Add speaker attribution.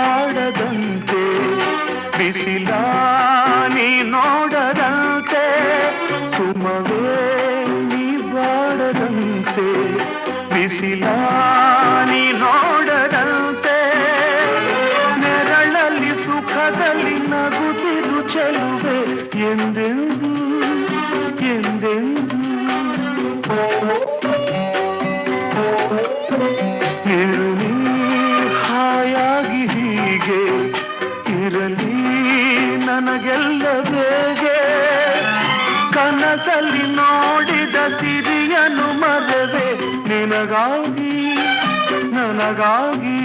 Speaker 1: ಬಾಡದಂತೆ ಬಿಸಿಲ ನೀ ನೋಡದಂತೆ ಸುಮವೇ ನೀ ಬಾಡದಂತೆ ಬಿಸಿಲ ನೀ ನೋಡದಂತೆ ನೆರಳಲ್ಲಿ ಸುಖದಲ್ಲಿ ನಗುತ್ತಿರು ಚೆಲುವೆ ಎಂದೆಂದು ಎಂದೆಂದು ಇರಲಿ ಹಾಯಾಗಿ ಹೀಗೆ ಇರಲಿ ನನಗೆಲ್ಲ ಬೇಗೆ ಕನಸಲ್ಲಿ ನೋಡಿದ ಸಿರಿಯನು ಮರೆವೆ ನಿನಗಾಗಿ ನನಗಾಗಿ